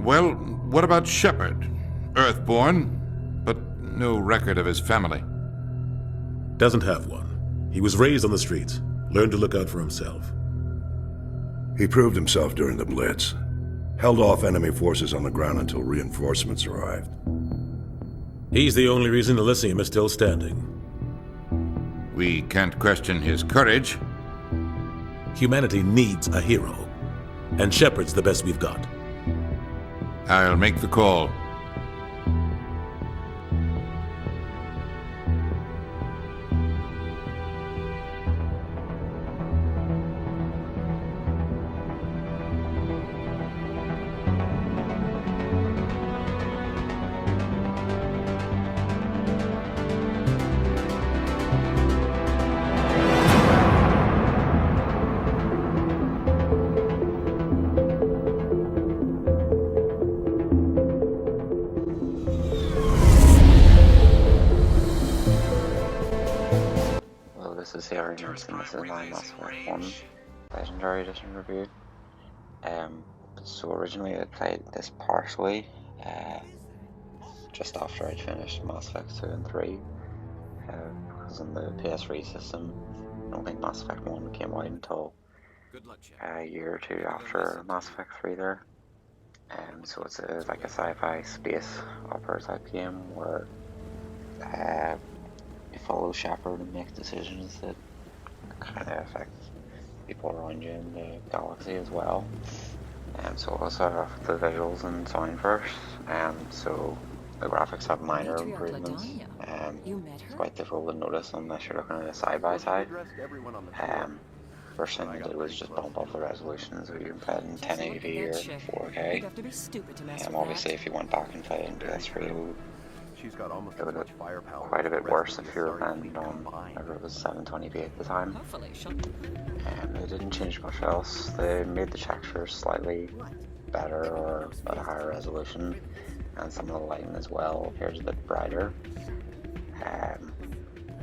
Well, what about Shepard? Earthborn, but no record of his family. Doesn't have one. He was raised on the streets, learned to look out for himself. He proved himself during the Blitz. Held off enemy forces on the ground until reinforcements arrived. He's the only reason Elysium is still standing. We can't question his courage. Humanity needs a hero, and Shepard's the best we've got. I'll make the call. This is Harry Nelson. This is my Mass Effect 1 Legendary Edition review. So originally I played this partially just after I'd finished Mass Effect 2 and 3 because on the PS3 system I don't think Mass Effect 1 came out until a year or two after Mass Effect 3 there. So it's like a sci-fi space opera type game where you follow Shepard and make decisions that kind of affect people around you in the galaxy as well. So I'll start off with the visuals and sound first. So the graphics have minor improvements. It's quite difficult to notice unless you're looking at a side-by-side. First thing I did was just bump up the resolution so you can play it in 1080p or 4K. Obviously if you went back and played it in PS3 it would look quite a bit worse if you were playing on whatever it was 720p at the time. They didn't change much else. They made the textures slightly better or at a higher resolution, and some of the lighting as well appears a bit brighter,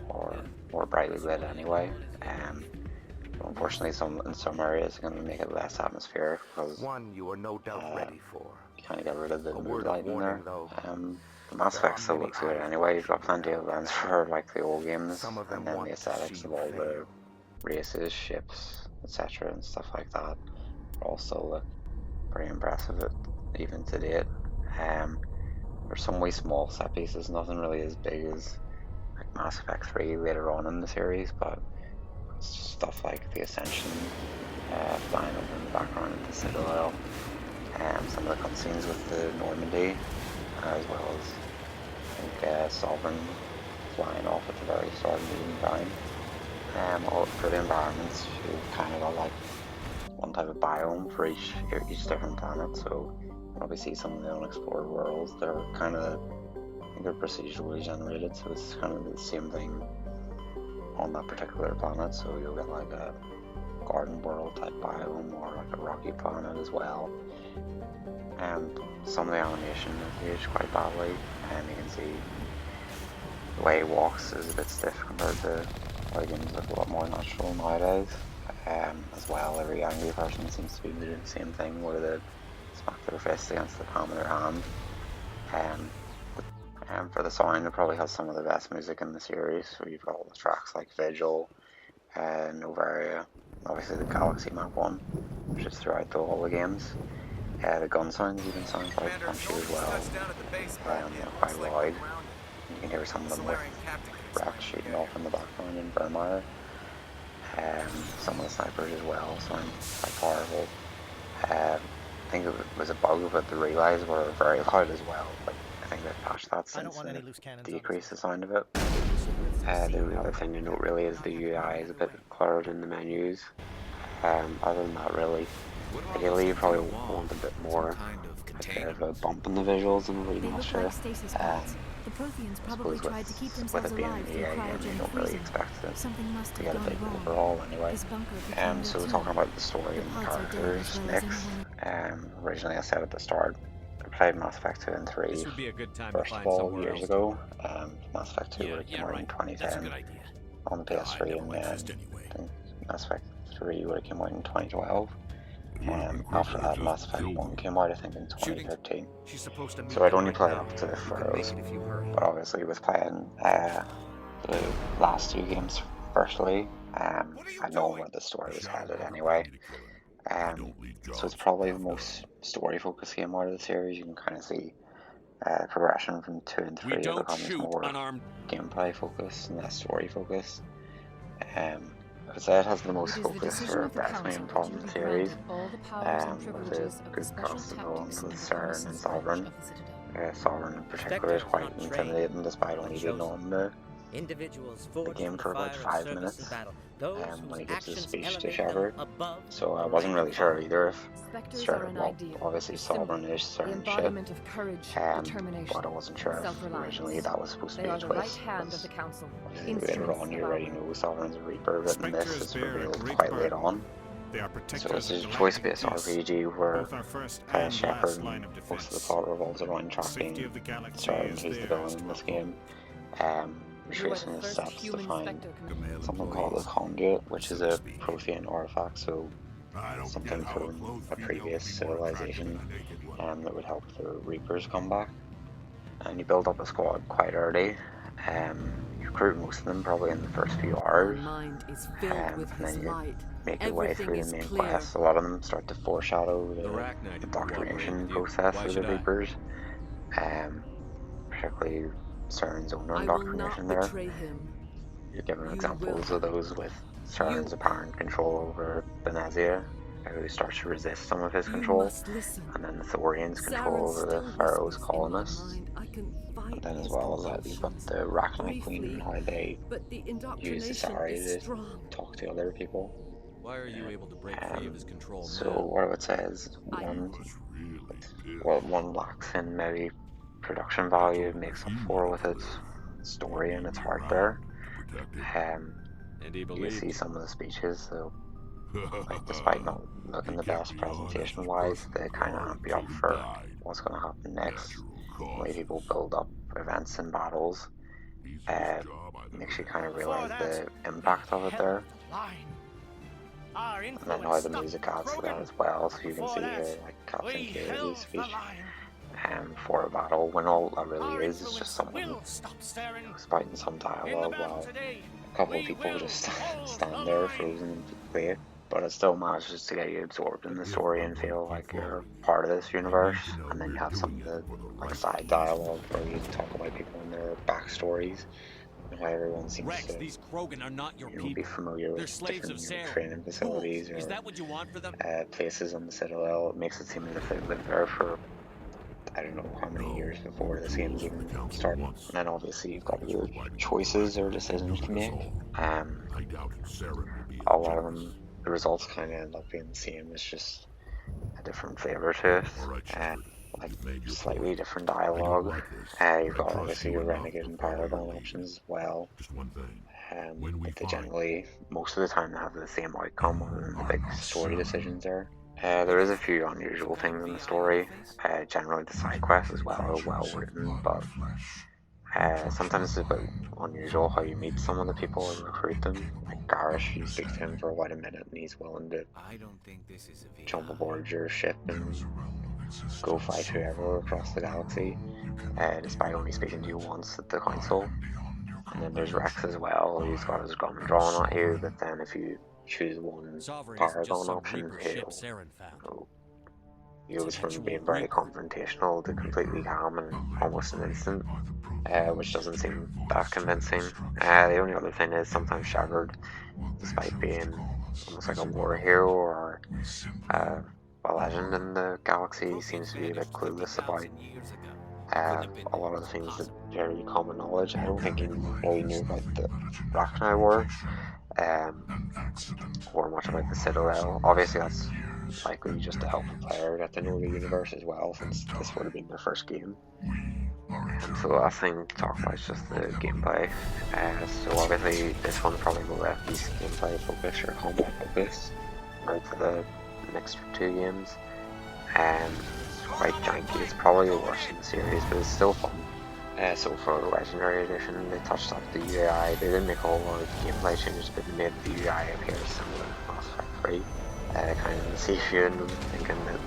or more brightly lit anyway. But unfortunately, in some areas, it's going to make it less atmospheric because you are no doubt ready for. You kind of get rid of the mood lighting there. The Mass Effect still looks good anyway. You've got plenty of lens for like the old games, and then the aesthetics of all the races, ships, etc. and stuff like that all still look pretty impressive even to date. There's some wee small set pieces, nothing really as big as like Mass Effect 3 later on in the series, but stuff like the Ascension flying over in the background of the Citadel, some of the cutscenes with the Normandy, as well as I think Sovereign flying off at the very start of the time. All for the environments, you've kind of got like one type of biome for each different planet. So when we see some of the unexplored worlds, they're kind of, I think they're procedurally generated, so it's kind of the same thing on that particular planet. So you'll get like a garden world type biome or like a rocky planet as well. Some of the animation is aged quite badly, and you can see the way he walks is a bit stiff compared to how games look a lot more natural nowadays. As well, every angry person seems to be doing the same thing where they smack their fist against the palm of their hand. For the sound, it probably has some of the best music in the series. So you've got all the tracks like Vigil, Novaria, obviously the Galaxy Map one, which is throughout all the games. The gun sounds even sound quite punchy as well. They're quite loud. You can hear some of them with Rex shooting off in the background in Vermeer. Some of the snipers as well sound quite powerful. I think it was a bug, but the relays were very loud as well. But I think they've patched that since decreased the sound of it. The other thing to note really is the UI is a bit cluttered in the menus. Other than that, really, ideally you probably want a bit more, a bit of a bump in the visuals and a remaster. I suppose with it being an EA game, you don't really expect it to get a big overall anyway. So talking about the story and the characters next, originally I said at the start, I played Mass Effect 2 and 3 first of all years ago. Mass Effect 2 would have came out in 2010 on the PS3, and then I think Mass Effect 3 would have came out in 2012. After that, Mass Effect 1 came out, I think, in Shooting. 2013. She's supposed to meet So I'd them only right played now. up to the You can Furrows, make it if you hurry. but obviously with playing the last two games firstly, I know where the story was headed anyway. So it's probably the most story-focused game out of the series. You can kind of see progression from 2 and 3 becomes more gameplay focused and less story focused. I would say it has the most focus for investment from the series, with a good cast development with CERN and Sovereign. Sovereign in particular is quite intimidating despite only being on the game for about 5 minutes when he gives his speech to Shepard. So I wasn't really sure either if obviously Sovereign is CERN shit, but I wasn't sure if originally that was supposed to be a twist. Later on you already know Sovereign's a Reaper, but in this it's revealed quite late on. So it's a choice-based RPG where Shepard, most of the plot revolves around tracking CERN, who's the villain in this game, retracing his steps to find something called the Conduit, which is a Prothean artifact, so something from a previous civilization that would help the Reapers come back. And you build up a squad quite early. You recruit most of them probably in the first few hours, and then you make your way through the main quest. A lot of them start to foreshadow the indoctrination process of the Reapers, particularly CERN's own indoctrination there. You're given examples of those with CERN's apparent control over Benezia, who starts to resist some of his control, and then the Thorian's control over the Pharaoh's colonists. And then as well as that, you've got the Rachni Queen and how they use the Sari to talk to other people. Why are you able to break free of his control So now? what I would say is one lacks in maybe production value, makes up for with its story and its heart there. You see some of the speeches, so despite not looking the best presentation wise, they kind of amp you up for what's going to happen next. The way people build up events and battles makes you kind of realize the impact of it there. And then how the music adds to that as well, so you can see here like Captain Kaylee's speech for a battle, when all that really is just someone spouting some dialogue while a couple of people just stand there frozen and wait. But it still manages to get you absorbed in the story and feel like you're part of this universe. And then you have some of the like side dialogue where you talk about people and their backstories and how everyone seems Rex, to these Krogan are not your people. be familiar They're with slaves of different Saren. training facilities Is or that what you want for them? places on the Citadel. It makes it seem as if they've lived there for I don't know how many years before this game's even started. And then obviously you've got your choices or decisions to make. A lot of them, the results kind of end up being the same. It's just a different flavour to it, like slightly different dialogue. You've got obviously your Renegade and Paragon options as well. But they generally, most of the time, they have the same outcome other than the big story decisions there. There is a few unusual things in the story. Generally the side quests as well are well written, but sometimes it's a bit unusual how you meet some of the people and recruit them. Like Garrosh, you speak to him for about a minute and he's willing to jump aboard your ship and go fight whoever across the galaxy, despite only speaking to you once at the council. And then there's Rex as well, he's got his gun drawn at you, but then if you choose one Paragon option, he'll goes from being very confrontational to completely calm in almost an instant, which doesn't seem that convincing. The only other thing is sometimes Shepard, despite being almost like a war hero or a legend in the galaxy, seems to be a bit clueless about a lot of the things that generally common knowledge. I don't think he really knew about the Rachni War or much about the Citadel. Obviously that's likely just to help the player get to know the universe as well, since this would have been their first game. So the last thing to talk about is just the gameplay. So obviously this one's probably the least gameplay focus or combat focus compared to the next two games. It's quite janky, it's probably the worst in the series, but it's still fun. So for the Legendary Edition, they touched up the UI. They didn't make a whole lot of gameplay changes, but they made the UI appear similar to Mass Effect 3. kind of see you and thinking that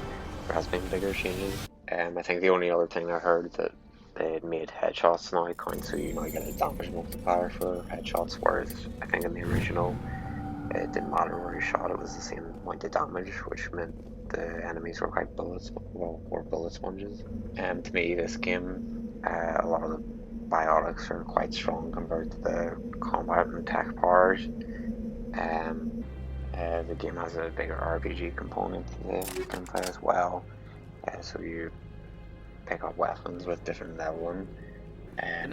there has been bigger changes. I think the only other thing I heard that they had made headshots now count, so you now get a damage multiplier for headshots, whereas I think in the original it didn't matter where you shot, it was the same amount of damage, which meant the enemies were quite were bullet sponges. And to me, this game, a lot of the biotics are quite strong compared to the combat and tech powers. The game has a bigger RPG component to the gameplay as well, so you pick up weapons with different leveling and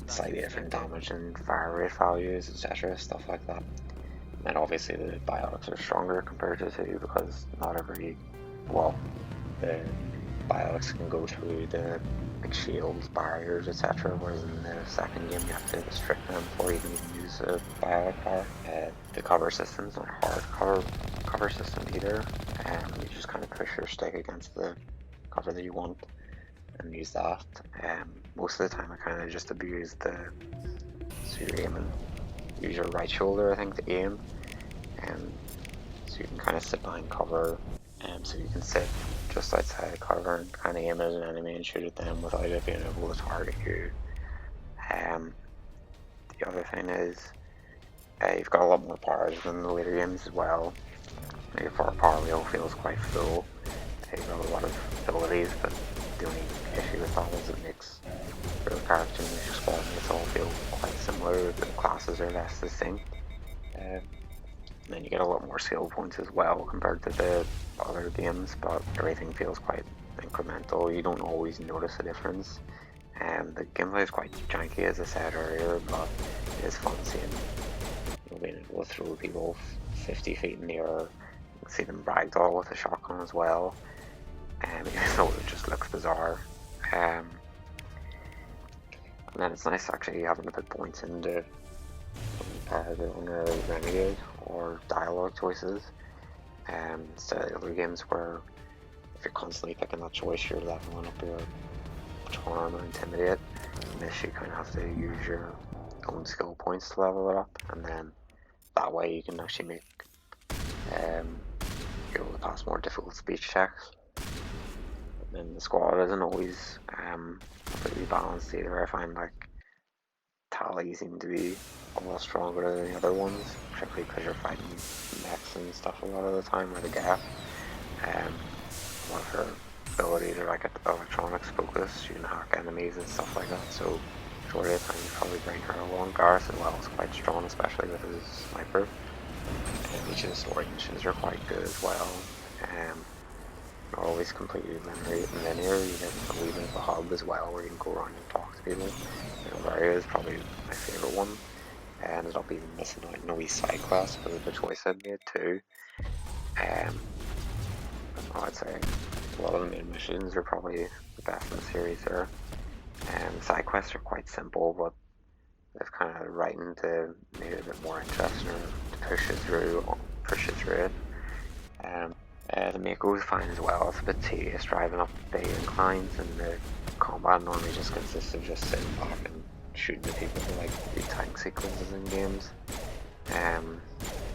slightly different damage and fire rate values, etc., stuff like that. And obviously the biotics are stronger compared to 2 because not every, well, the biotics can go through the like shields, barriers, etc. Whereas in the second game you have to restrict them before you can even use a biotic power. The cover system's not a hard cover system either. You just kind of push your stick against the cover that you want and use that. Most of the time I kind of just abuse so you're aiming. Use your right shoulder, I think, to aim, so you can kind of sit behind cover, so you can sit just outside the cover and kind of aim at an enemy and shoot at them without it being able to target you. The other thing is, you've got a lot more powers than the later games as well. Your power wheel feels quite full. You've got a lot of abilities, but the only issue with that is it makes your character and your squad mates all feel quite similar. The classes are less distinct. And then you get a lot more skill points as well compared to the other games, but everything feels quite incremental. You don't always notice a difference. The gameplay is quite janky, as I said earlier, but it is fun seeing being able to throw people 50 feet in the air. You can see them ragdoll with a shotgun as well. Even though it just looks bizarre. And then it's nice actually having to put points into the owner renegade or dialogue choices. Instead of other games where if you're constantly picking that choice, you're leveling up your charm or intimidate. In this you kind of have to use your own skill points to level it up, and then that way you can actually make be able to pass more difficult speech checks. And the squad isn't always completely balanced either. I find like Tali seem to be a lot stronger than the other ones, particularly because you're fighting mechs and stuff a lot of the time, or the Geth. A lot of her abilities are like electronics focused, you can hack enemies and stuff like that, so majority of the time you probably bring her along. Garrus as well is quite strong, especially with his sniper. And each of the story missions are quite good as well. Not always completely linear, you get a wee bit of a hub as well where you can go around and talk to people. Novaria is probably my favourite one. I ended up even missing out on a wee side quest because of the choice I'd made too. I'd say a lot of the main missions are probably the best in the series there. The side quests are quite simple, but they've kind of writing to make it a bit more interesting to push it through it. The Mako is fine as well. It's a bit tedious driving up the inclines, and the combat normally just consists of just sitting back and shooting at people like the tank sequences in games.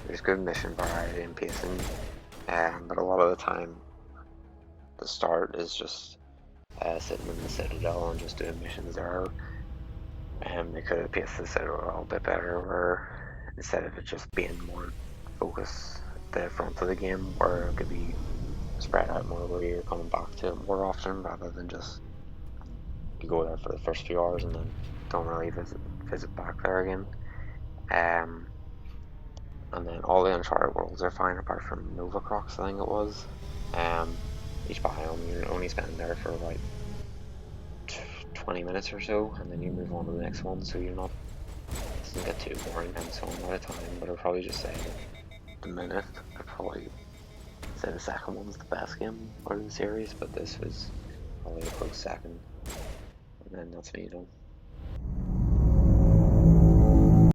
There's good mission variety and pacing, but a lot of the time the start is just sitting in the Citadel and just doing missions there. They could have paced the Citadel a bit better, where instead of it just being more focused the front of the game, where it could be spread out more, where you're coming back to it more often rather than just you go there for the first few hours and then don't really visit back there again. And then all the Uncharted worlds are fine apart from Nova Crocs, I think it was. Each biome you're only spending there for about 20 minutes or so, and then you move on to the next one, so you're not, it doesn't get too boring and so on at a time. But I'd probably just say the minute, I'd probably say the second one's the best game out of the series, but this was probably a close second. And then that's me done.